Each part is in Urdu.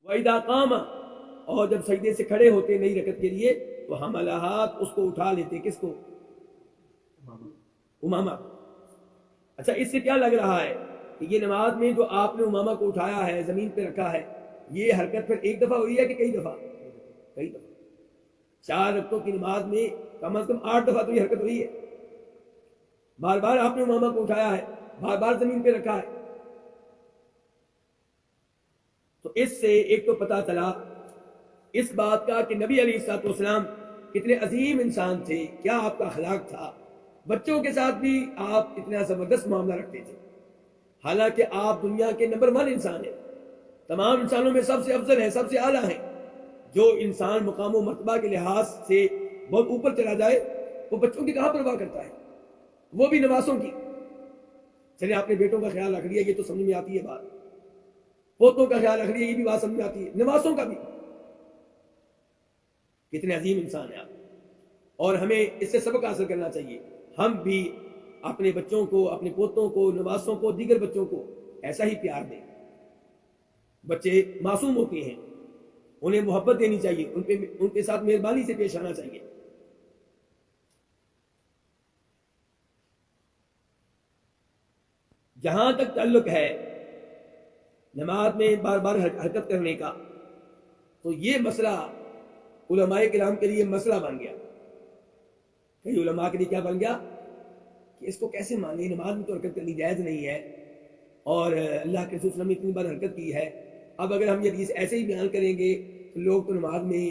وَإِذَا قَامَ، اور جب سجدے سے کھڑے ہوتے نئی رکعت کے لیے تو حملہات، اس کو اٹھا لیتے. کس کو؟ امامہ. اچھا، اس سے کیا لگ رہا ہے کہ یہ نماز میں جو آپ نے امامہ کو اٹھایا ہے، زمین پہ رکھا ہے، یہ حرکت پھر ایک دفعہ ہوئی ہے کہ کئی دفعہ؟ کئی دفعہ. 4 رکعتوں کی نماز میں کم از کم 8 دفعہ تو یہ حرکت ہوئی ہے. بار بار آپ نے امامہ کو اٹھایا ہے، بار بار زمین پہ رکھا ہے. تو اس سے ایک تو پتا چلا اس بات کا کہ نبی علیہ الصلوۃ والسلام کتنے عظیم انسان تھے، کیا آپ کا اخلاق تھا. بچوں کے ساتھ بھی آپ اتنا زبردست معاملہ رکھتے تھے، حالانکہ آپ دنیا کے نمبر 1 انسان ہیں، تمام انسانوں میں سب سے افضل ہیں، سب سے اعلیٰ ہیں. جو انسان مقام و مرتبہ کے لحاظ سے بہت اوپر چلا جائے وہ بچوں کی کہاں پرواہ کرتا ہے، وہ بھی نواسوں کی. چلے آپ نے بیٹوں کا خیال رکھ لیا، یہ تو سمجھ میں آتی ہے بات. پوتوں کا خیال رکھ لیا، یہ بھی بات سمجھ میں آتی ہے. نواسوں کا بھی. کتنے عظیم انسان ہیں آپ. اور ہمیں اس سے سبق حاصل کرنا چاہیے. ہم بھی اپنے بچوں کو، اپنے پوتوں کو، نواسوں کو، دیگر بچوں کو ایسا ہی پیار دیں. بچے معصوم ہوتے ہیں، انہیں محبت دینی چاہیے، ان کے ساتھ مہربانی سے پیش آنا چاہیے. جہاں تک تعلق ہے نماز میں بار بار حرکت کرنے کا، تو یہ مسئلہ علماء کرام کے لیے مسئلہ بن گیا. کئی علماء کے لیے کیا بن گیا کہ اس کو کیسے مانیں، نماز میں تو حرکت کرنی جائز نہیں ہے، اور اللہ کے رسول صلی اللہ علیہ وسلم نے اتنی بار حرکت کی ہے. اب اگر ہم یہ حدیث ایسے ہی بیان کریں گے تو لوگ تو نماز میں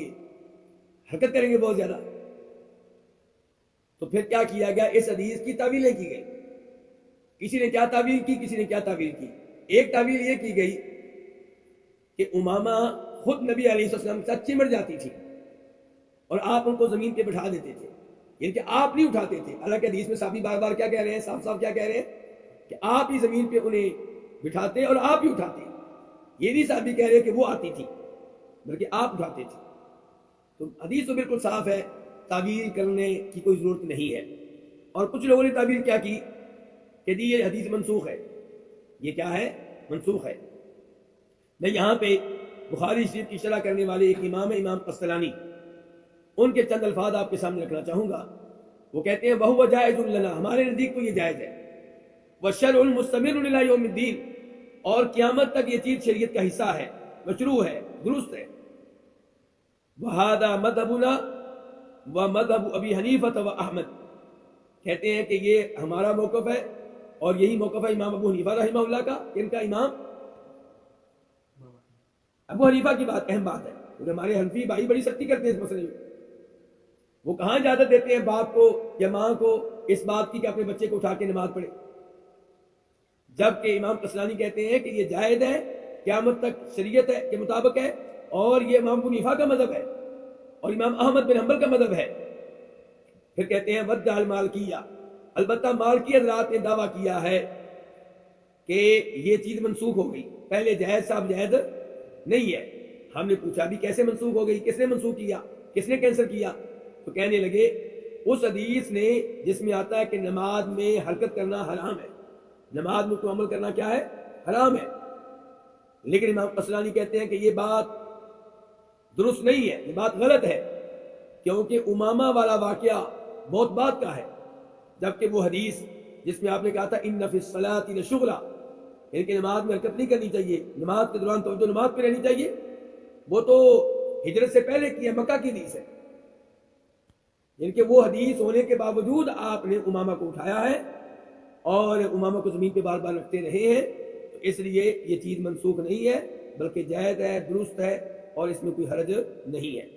حرکت کریں گے بہت زیادہ. تو پھر کیا کیا گیا، اس حدیث کی تعویلیں کی گئی. کسی نے کیا تعویل کی، کسی نے کیا تعویل کی. ایک تعویل یہ کی گئی کہ امامہ خود نبی علیہ السلام کے ساتھ چمٹ جاتی تھی اور آپ ان کو زمین پہ بٹھا دیتے تھے، یعنی کہ آپ نہیں اٹھاتے تھے. حالانکہ حدیث میں صحابی بار بار کیا کہہ رہے ہیں، صاف صاف کیا کہہ رہے ہیں کہ آپ ہی زمین پہ انہیں بٹھاتے اور آپ ہی اٹھاتے. یہ نہیں صحابی کہہ رہے کہ وہ آتی تھی، بلکہ آپ اٹھاتے تھے. تو حدیث تو بالکل صاف ہے، تعویل کرنے کی کوئی ضرورت نہیں ہے. اور کچھ لوگوں نے تعویل کیا کی کہ جی یہ حدیث منسوخ ہے. یہ کیا ہے؟ منسوخ ہے. میں یہاں پہ بخاری شریف کی شرح کرنے والے ایک امام ہے، امام قسطلانی، ان کے چند الفاظ آپ کے سامنے رکھنا چاہوں گا. وہ کہتے ہیں وَهُوَ جَائِزٌ لَنَا، ہمارے نزدیک تو یہ جائز ہے. وَالشَّرْعُ الْمُسْتَمِرُّ إِلَىٰ يَوْمِ الدِّينِ، اور قیامت تک یہ چیز شریعت کا حصہ ہے، مشروع ہے، درست ہے. وَهَذَا مَذْهَبُنَا وَمَذْهَبُ أَبِي حَنِيفَةَ وَأَحْمَدَ، کہتے ہیں کہ یہ ہمارا موقف ہے اور یہی موقف ہے امام ابو حنیفہ رحمہ اللہ کا. ان کا امام ابو حنیفہ کی بات اہم بات ہے، کیونکہ ہمارے حنفی بھائی بڑی سختی کرتے ہیں اس مسئلے میں. وہ کہاں اجازت دیتے ہیں باپ کو یا ماں کو اس بات کی کہ اپنے بچے کو اٹھا کے نماز پڑھے، جبکہ امام قسطلانی کہتے ہیں کہ یہ جائز ہے، قیامت تک شریعت ہے کے مطابق ہے، اور یہ امام ابو حنیفہ کا مذہب ہے اور امام احمد بن حنبل کا مذہب ہے. پھر کہتے ہیں وَدَّعَ الْمَالِكِيَّةُ، البتہ مالکی حضرات نے دعویٰ کیا ہے کہ یہ چیز منسوخ ہو گئی، پہلے جائز صاحب جائز نہیں ہے. ہم نے پوچھا بھی کیسے منسوخ ہو گئی، کس نے منسوخ کیا، کس نے کینسل کیا؟ تو کہنے لگے اس حدیث نے جس میں آتا ہے کہ نماز میں حرکت کرنا حرام ہے، نماز میں کوئی عمل کرنا کیا ہے، حرام ہے. لیکن امام قسطلانی کہتے ہیں کہ یہ بات درست نہیں ہے، یہ بات غلط ہے، کیونکہ امامہ والا واقعہ بہت بات کا ہے، جبکہ وہ حدیث جس میں آپ نے کہا تھا ان فی الصلاۃ لشغلا، یعنی کہ نماز میں حرکت نہیں کرنی چاہیے، نماز کے دوران توجہ نماز پہ رہنی چاہیے، وہ تو ہجرت سے پہلے کی ہے، مکہ کی حدیث ہے. یعنی کہ وہ حدیث ہونے کے باوجود آپ نے امامہ کو اٹھایا ہے اور امامہ کو زمین پہ بار بار رکھتے رہے ہیں. تو اس لیے یہ چیز منسوخ نہیں ہے، بلکہ جائز ہے، درست ہے، اور اس میں کوئی حرج نہیں ہے.